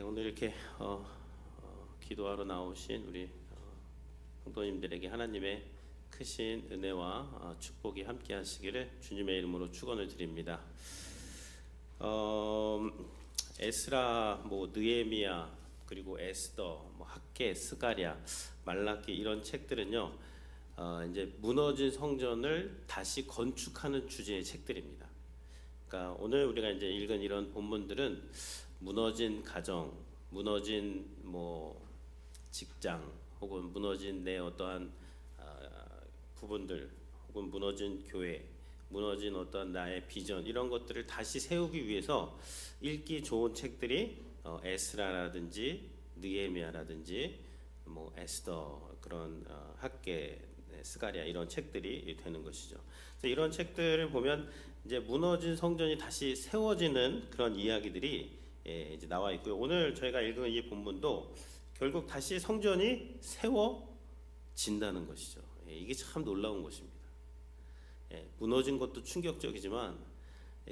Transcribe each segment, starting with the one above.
오늘 이렇게 기도하러 나오신 우리 성도님들에게 하나님의 크신 은혜와 축복이 함께 하시기를 주님의 이름으로 축원을 드립니다. 에스라, 느헤미야, 그리고 에스더, 학개, 스가랴, 말라기 이런 책들은요, 이제 무너진 성전을 다시 건축하는 주제의 책들입니다. 그러니까 오늘 우리가 이제 읽은 이런 본문들은 무너진 가정, 무너진 직장, 혹은 무너진 내 어떠한 부분들, 혹은 무너진 교회, 무너진 어떤 나의 비전 이런 것들을 다시 세우기 위해서 읽기 좋은 책들이 에스라라든지 느헤미야라든지 에스더 그런 학개, 스가랴 이런 책들이 되는 것이죠. 그래서 이런 책들을 보면 이제 무너진 성전이 다시 세워지는 그런 이야기들이 이제 나와 있고요. 오늘 저희가 읽은 이 본문도 결국 다시 성전이 세워진다는 것이죠. 이게 참 놀라운 것입니다. 무너진 것도 충격적이지만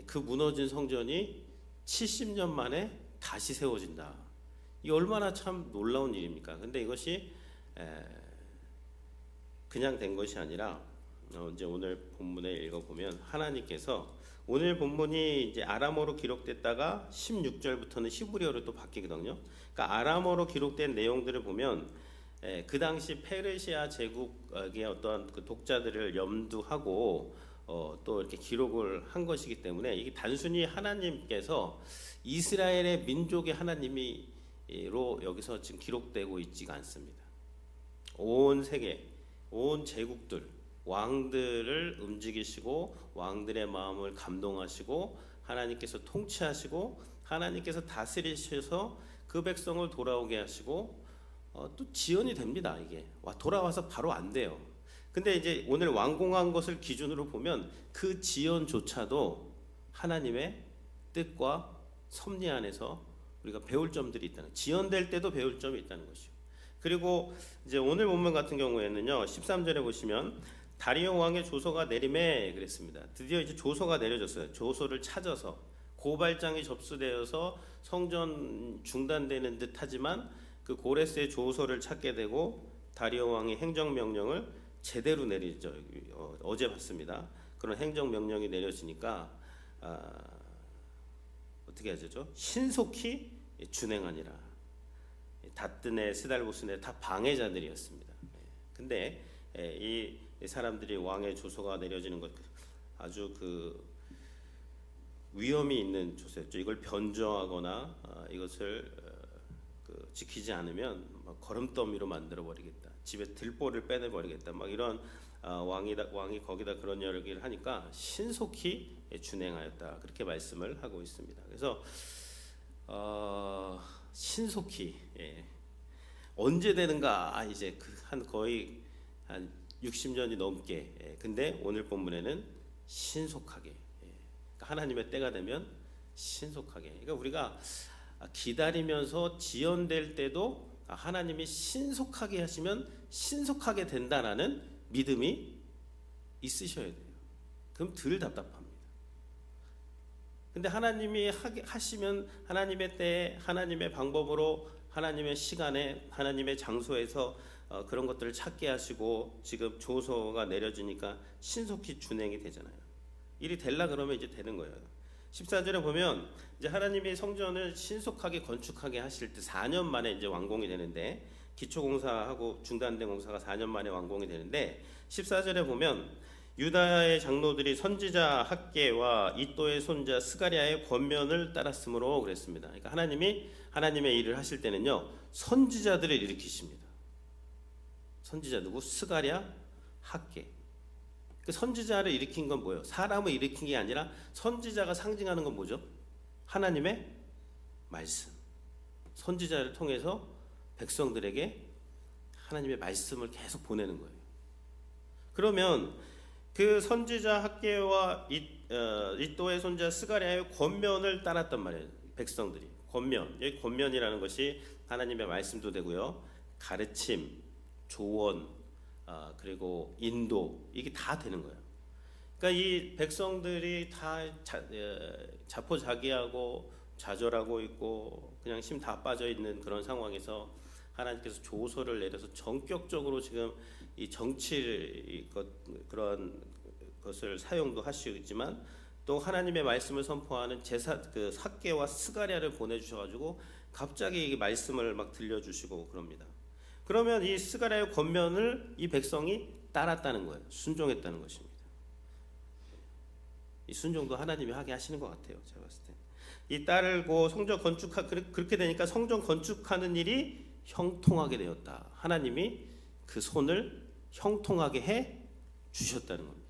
그 무너진 성전이 70년 만에 다시 세워진다. 이 얼마나 참 놀라운 일입니까? 근데 이것이 그냥 된 것이 아니라 이제 오늘 본문에 읽어보면 하나님께서 오늘 본문이 이제 아람어로 기록됐다가 16절부터는 히브리어로 또 바뀌거든요. 그러니까 아람어로 기록된 내용들을 보면 그 당시 페르시아 제국의 어떤 그 독자들을 염두하고 또 이렇게 기록을 한 것이기 때문에 이게 단순히 하나님께서 이스라엘의 민족의 하나님이로 여기서 지금 기록되고 있지가 않습니다. 온 세계, 온 제국들, 왕들을 움직이시고 왕들의 마음을 감동하시고 하나님께서 통치하시고 하나님께서 다스리셔서 그 백성을 돌아오게 하시고 또 지연이 됩니다. 이게 돌아와서 바로 안 돼요. 근데 이제 오늘 완공한 것을 기준으로 보면 그 지연조차도 하나님의 뜻과 섭리 안에서 우리가 배울 점들이 있다는, 지연될 때도 배울 점이 있다는 것이요. 그리고 이제 오늘 본문 같은 경우에는요, 13절에 보시면 다리오 왕의 조서가 내림에 그랬습니다. 드디어 이제 조서가 내려졌어요. 조서를 찾아서 고발장이 접수되어서 성전 중단되는 듯하지만 그 고레스의 조서를 찾게 되고 다리오 왕의 행정명령을 제대로 내리죠. 어제 봤습니다. 그런 행정명령이 내려지니까 어떻게 하죠? 신속히 준행하니라. 다뜨네, 스달보스네 다 방해자들이었습니다. 근데 이 사람들이 왕의 조서가 내려지는 것 아주 그 위험이 있는 조서였죠. 이걸 변조하거나 이것을 지키지 않으면 거름더미로 만들어 버리겠다. 집에 들보를 빼내 버리겠다. 이런 왕이 거기다 그런 이야기를 하니까 신속히 준행하였다. 그렇게 말씀을 하고 있습니다. 그래서 신속히 언제 되는가? 이제 거의 한 60년이 넘게. 근데 오늘 본문에는 신속하게. 그러니까 하나님의 때가 되면 신속하게. 그러니까 우리가 기다리면서 지연될 때도 하나님이 신속하게 하시면 신속하게 된다라는 믿음이 있으셔야 돼요. 그럼 덜 답답합니다. 근데 하나님이 하시면 하나님의 때에 하나님의 방법으로 하나님의 시간에 하나님의 장소에서 그런 것들을 찾게 하시고 지금 조서가 내려지니까 신속히 준행이 되잖아요. 일이 되려 그러면 이제 되는 거예요. 14절에 보면 이제 하나님이 성전을 신속하게 건축하게 하실 때 4년 만에 이제 완공이 되는데, 기초공사하고 중단된 공사가 4년 만에 완공이 되는데 14절에 보면 유다의 장로들이 선지자 학개와 이또의 손자 스가랴의 권면을 따랐으므로 그랬습니다. 그러니까 하나님이 하나님의 일을 하실 때는요, 선지자들을 일으키십니다. 선지자 누구? 스가랴, 학개. 그 선지자를 일으킨 건 뭐예요? 사람을 일으킨 게 아니라 선지자가 상징하는 건 뭐죠? 하나님의 말씀. 선지자를 통해서 백성들에게 하나님의 말씀을 계속 보내는 거예요. 그러면 그 선지자 학개와 이또의 손자 스가랴의 권면을 따랐단 말이에요. 백성들이 권면. 여기 권면이라는 것이 하나님의 말씀도 되고요, 가르침, 조언, 그리고 인도, 이게 다 되는 거예요. 그러니까 이 백성들이 다 자포자기하고 좌절하고 있고 그냥 힘 다 빠져 있는 그런 상황에서 하나님께서 조서를 내려서 전격적으로 지금 이 정치를 그런 것을 사용도 하시지만 또 하나님의 말씀을 선포하는 그 삭개와 스가랴를 보내주셔가지고 갑자기 이 말씀을 막 들려주시고 그럽니다. 그러면 이 스가랴의 권면을 이 백성이 따랐다는 거예요. 순종했다는 것입니다. 이 순종도 하나님이 하게 하시는 것 같아요. 제가 봤을 때. 이 따르고 성전 그렇게 되니까 성전 건축하는 일이 형통하게 되었다. 하나님이 그 손을 형통하게 해 주셨다는 겁니다.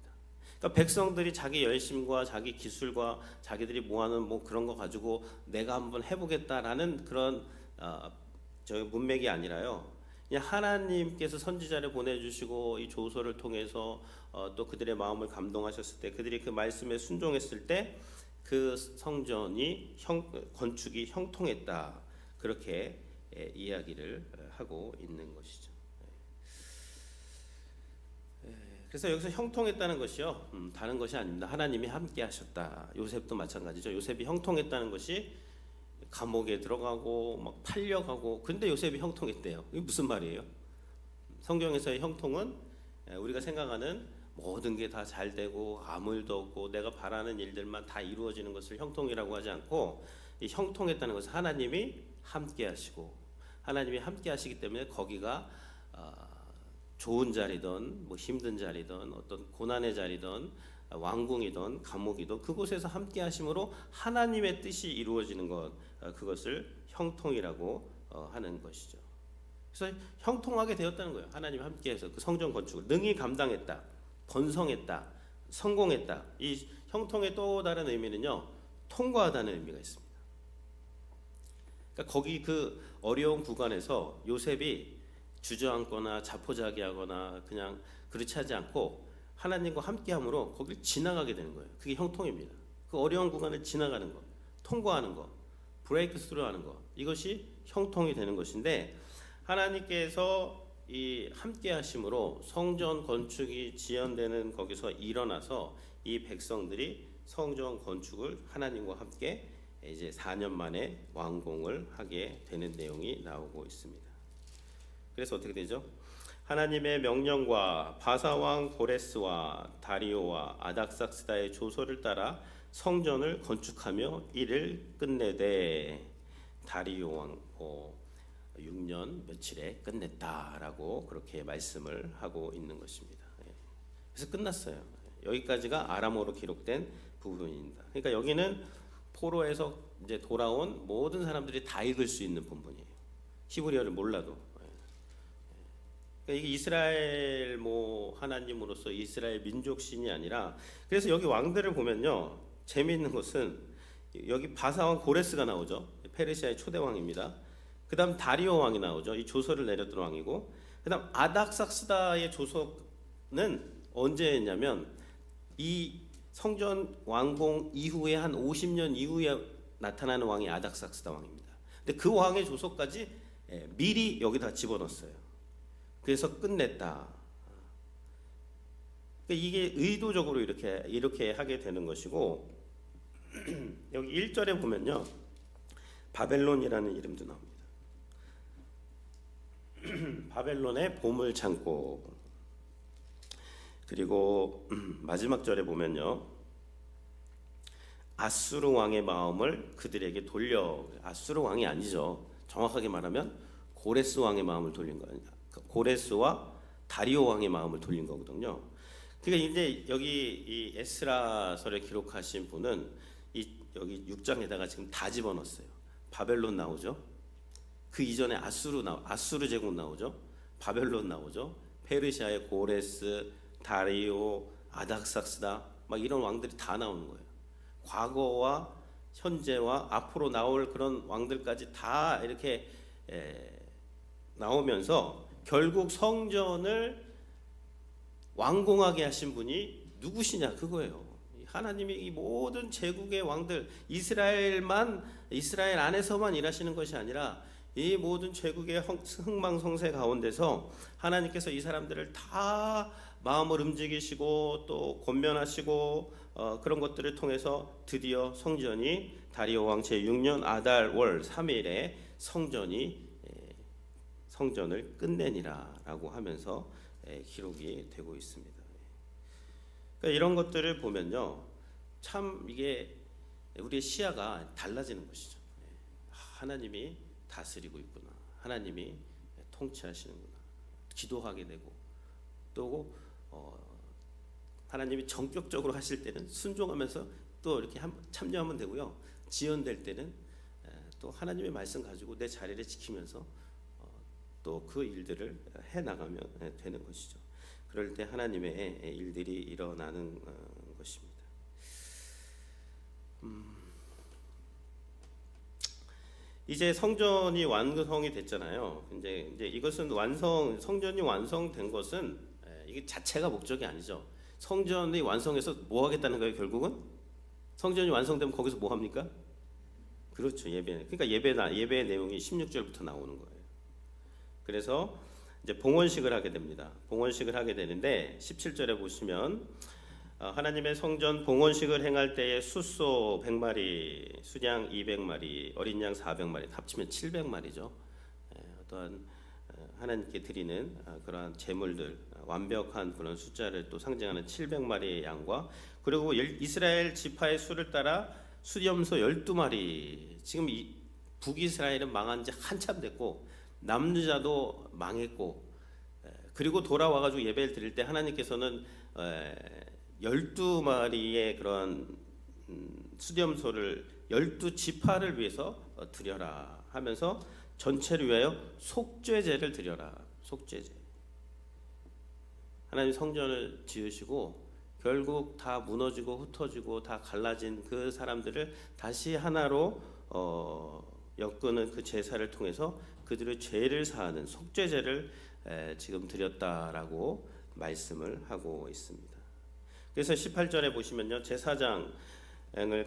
그러니까 백성들이 자기 열심과 자기 기술과 자기들이 모아놓은 뭐 그런 거 가지고 내가 한번 해보겠다라는 그런 저 문맥이 아니라요. 그냥 하나님께서 선지자를 보내주시고 이 조서를 통해서 또 그들의 마음을 감동하셨을 때 그들이 그 말씀에 순종했을 때 그 성전이 건축이 형통했다. 그렇게 이야기를 하고 있는 것이죠. 그래서 여기서 형통했다는 것이요, 다른 것이 아닙니다. 하나님이 함께 하셨다. 요셉도 마찬가지죠. 요셉이 형통했다는 것이 감옥에 들어가고 막 팔려가고, 근데 요셉이 형통했대요. 이게 무슨 말이에요? 성경에서의 형통은 우리가 생각하는 모든 게 다 잘 되고 아무 일도 없고 내가 바라는 일들만 다 이루어지는 것을 형통이라고 하지 않고, 이 형통했다는 것은 하나님이 함께 하시고, 하나님이 함께 하시기 때문에 거기가 좋은 자리든 뭐 힘든 자리든 어떤 고난의 자리든 왕궁이든 감옥이든 그곳에서 함께 하심으로 하나님의 뜻이 이루어지는 것, 그것을 형통이라고 하는 것이죠. 그래서 형통하게 되었다는 거예요. 하나님 함께해서 그 성전 건축을 능히 감당했다, 번성했다, 성공했다. 이 형통의 또 다른 의미는요, 통과하다는 의미가 있습니다. 그러니까 거기 그 어려운 구간에서 요셉이 주저앉거나 자포자기하거나 그냥 그렇지 하지 않고 하나님과 함께함으로 거기를 지나가게 되는 거예요. 그게 형통입니다. 그 어려운 구간을 지나가는 것, 통과하는 것, 브레이크 스루하는 것, 이것이 형통이 되는 것인데, 하나님께서 이 함께하심으로 성전 건축이 지연되는 거기서 일어나서 이 백성들이 성전 건축을 하나님과 함께 이제 4년 만에 완공을 하게 되는 내용이 나오고 있습니다. 그래서 어떻게 되죠? 하나님의 명령과 바사왕 고레스와 다리오와 아닥삭스다의 조서를 따라 성전을 건축하며 이를 끝내되 다리오 왕 6년 며칠에 끝냈다라고 그렇게 말씀을 하고 있는 것입니다. 그래서 끝났어요. 여기까지가 아람어로 기록된 부분입니다. 그러니까 여기는 포로에서 이제 돌아온 모든 사람들이 다 읽을 수 있는 본문이에요. 히브리어를 몰라도. 그러니까 이게 이스라엘 하나님으로서 이스라엘 민족신이 아니라, 그래서 여기 왕들을 보면요, 재미있는 것은 여기 바사왕 고레스가 나오죠. 페르시아의 초대 왕입니다. 그다음 다리오 왕이 나오죠. 이 조서를 내렸던 왕이고, 그다음 아닥삭스다의 조서는 언제 했냐면 이 성전 완공 이후에 한 50년 이후에 나타나는 왕이 아닥삭스다 왕입니다. 근데 그 왕의 조서까지 미리 여기다 집어넣었어요. 그래서 끝냈다. 그러니까 이게 의도적으로 이렇게 하게 되는 것이고, 여기 1절에 보면요, 바벨론이라는 이름도 나옵니다. 바벨론의 보물 창고. 그리고 마지막 절에 보면요, 아수르 왕의 마음을 그들에게 돌려. 아수르 왕이 아니죠. 정확하게 말하면 고레스 왕의 마음을 돌린 거예요. 고레스와 다리오 왕의 마음을 돌린 거거든요. 그러니까 이제 여기 이 에스라서를 기록하신 분은 여기 6장에다가 지금 다 집어넣었어요. 바벨론 나오죠. 그 이전에 아수르 제국 나오죠. 바벨론 나오죠. 페르시아의 고레스, 다리오, 아닥삭스다, 막 이런 왕들이 다 나오는 거예요. 과거와 현재와 앞으로 나올 그런 왕들까지 다 이렇게 나오면서 결국 성전을 완공하게 하신 분이 누구시냐, 그거예요. 하나님이 이 모든 제국의 왕들, 이스라엘 안에서만 일하시는 것이 아니라 이 모든 제국의 흥망성쇠 가운데서 하나님께서 이 사람들을 다 마음을 움직이시고 또 권면하시고 그런 것들을 통해서 드디어 성전이 다리오 왕 제6년 아달 월 3일에 성전을 끝내니라라고 하면서 기록이 되고 있습니다. 그러니까 이런 것들을 보면요, 참 이게 우리의 시야가 달라지는 것이죠. 하나님이 다스리고 있구나, 하나님이 통치하시는구나, 기도하게 되고 또 하나님이 전격적으로 하실 때는 순종하면서 또 이렇게 참여하면 되고요, 지연될 때는 또 하나님의 말씀 가지고 내 자리를 지키면서 또 그 일들을 해 나가면 되는 것이죠. 그럴 때 하나님의 일들이 일어나는 것입니다. 이제 성전이 완성이 됐잖아요. 이제 이것은 성전이 완성된 것은 이게 자체가 목적이 아니죠. 성전이 완성해서 뭐 하겠다는 거예요, 결국은? 성전이 완성되면 거기서 뭐 합니까? 그렇죠, 예배. 그러니까 예배의 내용이 16절부터 나오는 거예요. 그래서 이제 봉헌식을 하게 됩니다. 봉헌식을 하게 되는데 17절에 보시면 하나님의 성전 봉헌식을 행할 때에 숫소 100마리, 수양 200마리, 어린 양 400마리, 합치면 700마리죠. 어떠한 하나님께 드리는 그러한 제물들, 완벽한 그런 숫자를 또 상징하는 700마리의 양과, 그리고 이스라엘 지파의 수를 따라 수염소 12마리. 지금 북이스라엘은 망한 지 한참 됐고 남유다도 망했고, 그리고 돌아와가지고 예배를 드릴 때 하나님께서는 12마리의 그런 수염소를 12지파를 위해서 드려라 하면서 전체를 위하여 속죄제를 드려라. 속죄제. 하나님 성전을 지으시고 결국 다 무너지고 흩어지고 다 갈라진 그 사람들을 다시 하나로 엮는 그 제사를 통해서 그들의 죄를 사하는 속죄제를 지금 드렸다라고 말씀을 하고 있습니다. 그래서 18절에 보시면요, 제사장을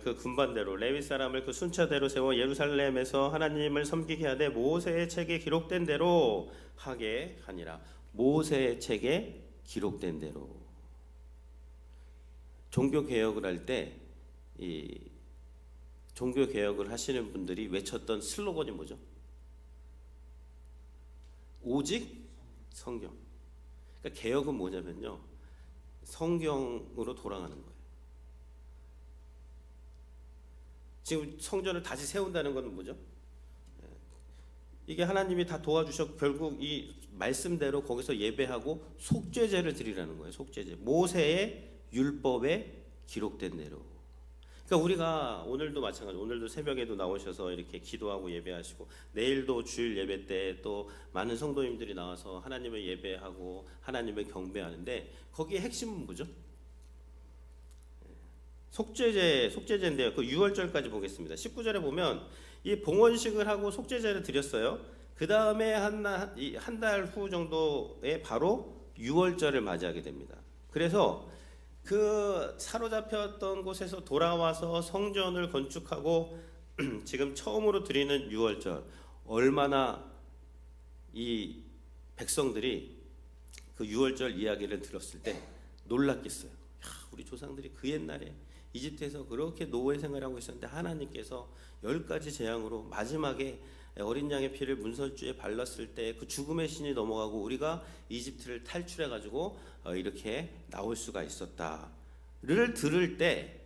그 군반대로 레위 사람을 그 순차대로 세워 예루살렘에서 하나님을 섬기게 하되 모세의 책에 기록된 대로 하게 하니라. 모세의 책에 기록된 대로. 종교 개혁을 할 때 이 종교 개혁을 하시는 분들이 외쳤던 슬로건이 뭐죠? 오직 성경. 그러니까 개혁은 뭐냐면요, 성경으로 돌아가는 거예요. 지금 성전을 다시 세운다는 건 뭐죠? 이게 하나님이 다 도와주셔 결국 이 말씀대로 거기서 예배하고 속죄제를 드리라는 거예요. 속죄제. 모세의 율법에 기록된 대로. 그러니까 우리가 오늘도 마찬가지, 오늘도 새벽에도 나오셔서 이렇게 기도하고 예배하시고, 내일도 주일 예배 때 또 많은 성도님들이 나와서 하나님을 예배하고 하나님을 경배하는데, 거기에 핵심은 뭐죠? 속죄제인데요. 그 6월절까지 보겠습니다. 19절에 보면 이 봉헌식을 하고 속죄제를 드렸어요. 그 다음에 한 달 후 정도에 바로 6월절을 맞이하게 됩니다. 그래서 그 사로잡혔던 곳에서 돌아와서 성전을 건축하고 지금 처음으로 드리는 6월절, 얼마나 이 백성들이 그 6월절 이야기를 들었을 때 놀랐겠어요. 우리 조상들이 그 옛날에 이집트에서 그렇게 노예 생활하고 있었는데 하나님께서 10가지 재앙으로 마지막에 어린 양의 피를 문설주에 발랐을 때 그 죽음의 신이 넘어가고 우리가 이집트를 탈출해 가지고 이렇게 나올 수가 있었다를 들을 때,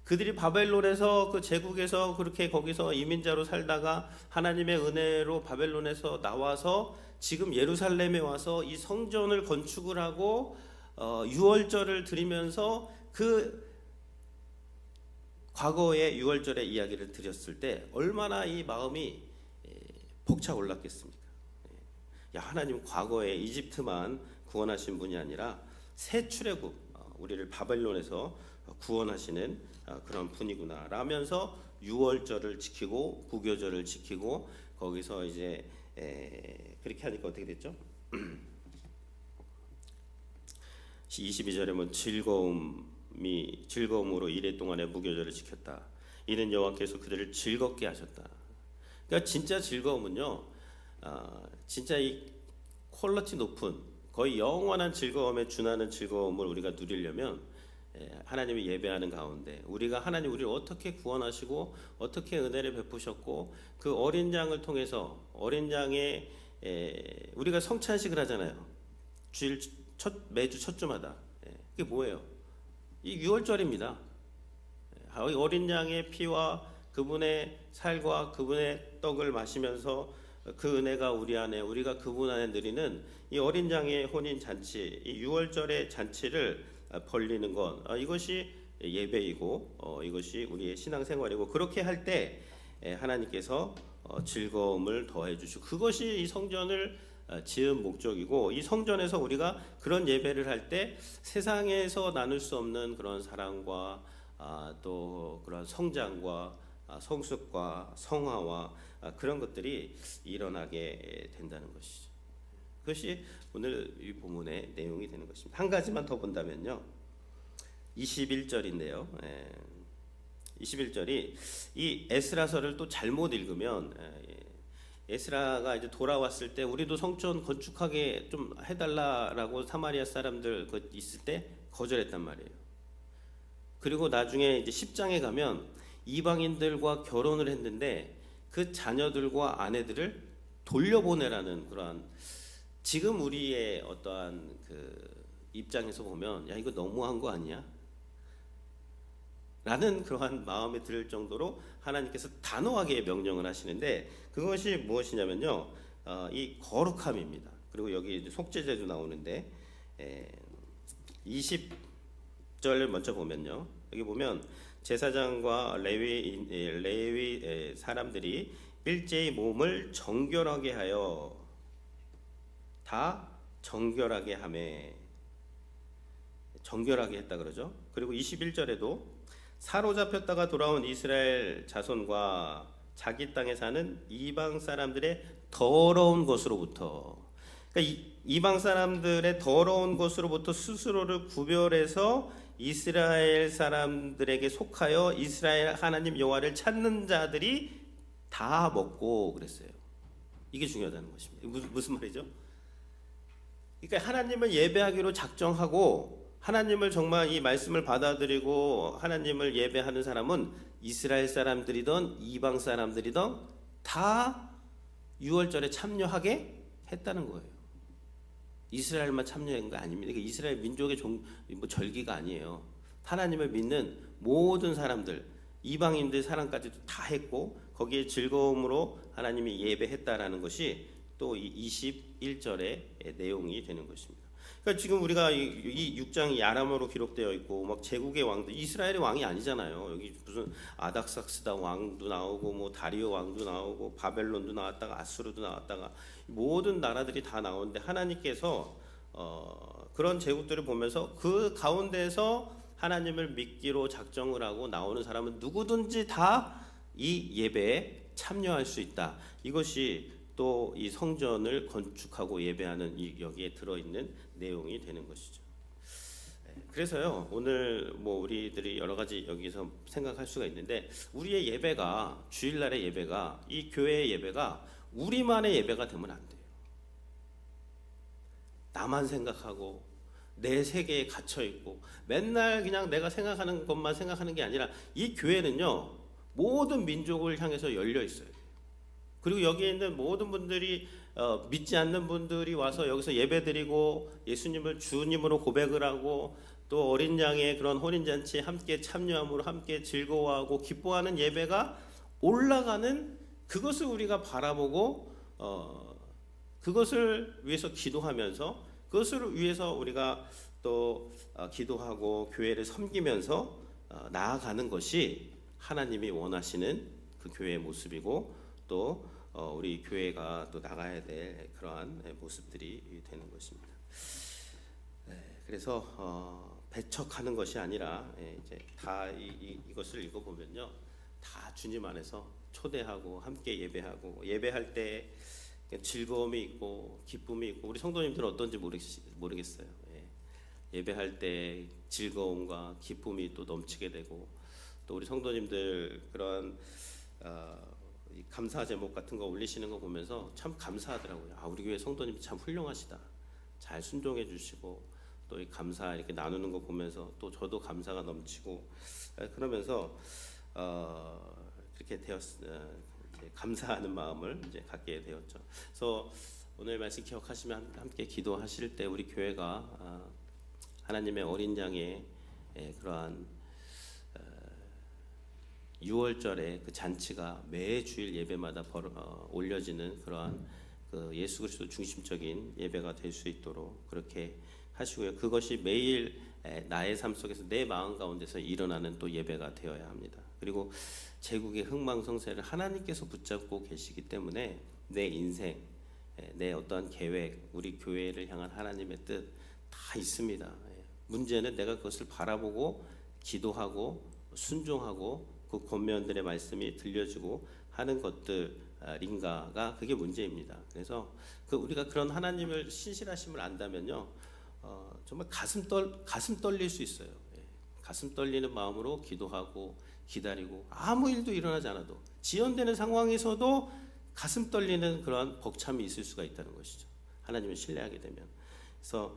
그들이 바벨론에서 그 제국에서 그렇게 거기서 이민자로 살다가 하나님의 은혜로 바벨론에서 나와서 지금 예루살렘에 와서 이 성전을 건축을 하고 6월절을 드리면서 그 과거의 6월절의 이야기를 드렸을 때 얼마나 이 마음이 벅차올랐겠습니까? 야, 하나님 과거에 이집트만 구원하신 분이 아니라 새 출애굽, 우리를 바벨론에서 구원하시는 그런 분이구나 라면서 6월절을 지키고 구교절을 지키고, 거기서 이제 그렇게 하니까 어떻게 됐죠? 22절에 보면 즐거움으로 이레 동안에 무교절을 지켰다. 이는 여호와께서 그들을 즐겁게 하셨다. 그러니까 진짜 즐거움은요, 진짜 이 퀄리티 높은 거의 영원한 즐거움에 준하는 즐거움을 우리가 누리려면 하나님을 예배하는 가운데 우리가 하나님 우리를 어떻게 구원하시고 어떻게 은혜를 베푸셨고 그 어린 양을 통해서 어린 양의 우리가 성찬식을 하잖아요. 주일 매주 첫 주마다. 그게 뭐예요? 이 유월절입니다. 어린 양의 피와 그분의 살과 그분의 떡을 마시면서 그 은혜가 우리 안에 우리가 그분 안에 누리는 이 어린 양의 혼인 잔치, 이 유월절의 잔치를 벌리는 것, 이것이 예배이고 이것이 우리의 신앙생활이고 그렇게 할 때 하나님께서 즐거움을 더해 주시고 그것이 이 성전을 지은 목적이고 이 성전에서 우리가 그런 예배를 할 때 세상에서 나눌 수 없는 그런 사랑과 또 그런 성장과 성숙과 성화와 그런 것들이 일어나게 된다는 것이죠. 그것이 오늘 이 본문의 내용이 되는 것입니다. 한 가지만 더 본다면요. 21절인데요. 21절이 이 에스라서를 또 잘못 읽으면 에스라가 이제 돌아왔을 때 우리도 성전 건축하게 좀 해달라라고 사마리아 사람들 있을 때 거절했단 말이에요. 그리고 나중에 이제 10장에 가면 이방인들과 결혼을 했는데 그 자녀들과 아내들을 돌려보내라는 그러한 지금 우리의 어떠한 그 입장에서 보면 야 이거 너무한 거 아니야? 라는 그러한 마음이 들 정도로 하나님께서 단호하게 명령을 하시는데 그것이 무엇이냐면요, 이 거룩함입니다. 그리고 여기 이제 속죄제도 나오는데 20절 먼저 보면요, 여기 보면 제사장과 레위 사람들이 일제히 몸을 정결하게 하여 다 정결하게 하매 정결하게 했다 그러죠. 그리고 21절에도 사로잡혔다가 돌아온 이스라엘 자손과 자기 땅에 사는 이방 사람들의 더러운 것으로부터, 그러니까 이방 사람들의 더러운 것으로부터 스스로를 구별해서 이스라엘 사람들에게 속하여 이스라엘 하나님 여호와를 찾는 자들이 다 먹고 그랬어요. 이게 중요하다는 것입니다. 무슨 말이죠? 그러니까 하나님을 예배하기로 작정하고 하나님을 정말 이 말씀을 받아들이고 하나님을 예배하는 사람은 이스라엘 사람들이든 이방 사람들이든 다 유월절에 참여하게 했다는 거예요. 이스라엘만 참여한 거 아닙니다. 그러니까 이스라엘 민족의 절기가 아니에요. 하나님을 믿는 모든 사람들, 이방인들 사람까지도 다 했고 거기에 즐거움으로 하나님이 예배했다라는 것이 또 이 21절의 내용이 되는 것입니다. 그러니까 지금 우리가 이 6장이 아람어로 기록되어 있고 막 제국의 왕들, 이스라엘의 왕이 아니잖아요. 여기 무슨 아닥삭스다 왕도 나오고 뭐 다리오 왕도 나오고 바벨론도 나왔다가 아수르도 나왔다가 모든 나라들이 다 나오는데 하나님께서 그런 제국들을 보면서 그 가운데서 하나님을 믿기로 작정을 하고 나오는 사람은 누구든지 다 이 예배에 참여할 수 있다. 이것이 또 이 성전을 건축하고 예배하는 여기에 들어있는 내용이 되는 것이죠. 그래서요, 오늘 뭐 우리들이 여러 가지 여기서 생각할 수가 있는데 우리의 예배가, 주일날의 예배가, 이 교회의 예배가 우리만의 예배가 되면 안 돼요. 나만 생각하고 내 세계에 갇혀 있고 맨날 그냥 내가 생각하는 것만 생각하는 게 아니라 이 교회는요, 모든 민족을 향해서 열려 있어요. 그리고 여기에 있는 모든 분들이 믿지 않는 분들이 와서 여기서 예배드리고 예수님을 주님으로 고백을 하고 또 어린 양의 그런 혼인잔치에 함께 참여함으로 함께 즐거워하고 기뻐하는 예배가 올라가는 그것을 우리가 바라보고 그것을 위해서 기도하면서 그것을 위해서 우리가 또 기도하고 교회를 섬기면서 나아가는 것이 하나님이 원하시는 그 교회의 모습이고 또 우리 교회가 또 나가야 될 그러한 모습들이 되는 것입니다. 그래서 배척하는 것이 아니라 이제 다 이것을 읽어보면요, 다 주님 안에서 초대하고 함께 예배하고 예배할 때 즐거움이 있고 기쁨이 있고 우리 성도님들은 어떤지 모르겠어요. 예배할 때 즐거움과 기쁨이 또 넘치게 되고 또 우리 성도님들 그런 감사 제목 같은 거 올리시는 거 보면서 참 감사하더라고요. 우리 교회 성도님 참 훌륭하시다. 잘 순종해 주시고 또 이 감사 이렇게 나누는 거 보면서 또 저도 감사가 넘치고 그러면서 그렇게 이제 감사하는 마음을 이제 갖게 되었죠. 그래서 오늘 말씀 기억하시면 함께 기도하실 때 우리 교회가 하나님의 어린 양의 그러한 6월절에 그 잔치가 매 주일 예배마다 올려지는 그러한 그 예수 그리스도 중심적인 예배가 될 수 있도록 그렇게 하시고요. 그것이 매일 나의 삶 속에서 내 마음 가운데서 일어나는 또 예배가 되어야 합니다. 그리고 제국의 흥망성쇠를 하나님께서 붙잡고 계시기 때문에 내 인생, 내 어떠한 계획, 우리 교회를 향한 하나님의 뜻 다 있습니다. 문제는 내가 그것을 바라보고 기도하고 순종하고 그 권면들의 말씀이 들려지고 하는 것들인가가 그게 문제입니다. 그래서 우리가 그런 하나님을 신실하심을 안다면요, 정말 가슴 떨릴 수 있어요. 가슴 떨리는 마음으로 기도하고 기다리고 아무 일도 일어나지 않아도 지연되는 상황에서도 가슴 떨리는 그런 벅참이 있을 수가 있다는 것이죠. 하나님을 신뢰하게 되면. 그래서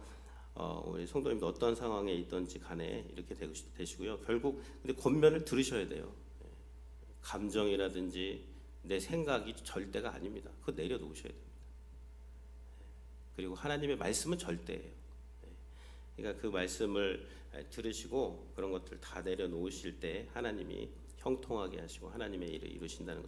우리 성도님도 어떤 상황에 있든지 간에 이렇게 되시고요. 결국 근데 권면을 들으셔야 돼요. 감정이라든지 내 생각이 절대가 아닙니다. 그거 내려놓으셔야 됩니다. 그리고 하나님의 말씀은 절대예요. 그러니까 그 말씀을 들으시고 그런 것들 다 내려놓으실 때 하나님이 형통하게 하시고 하나님의 일을 이루신다는 것.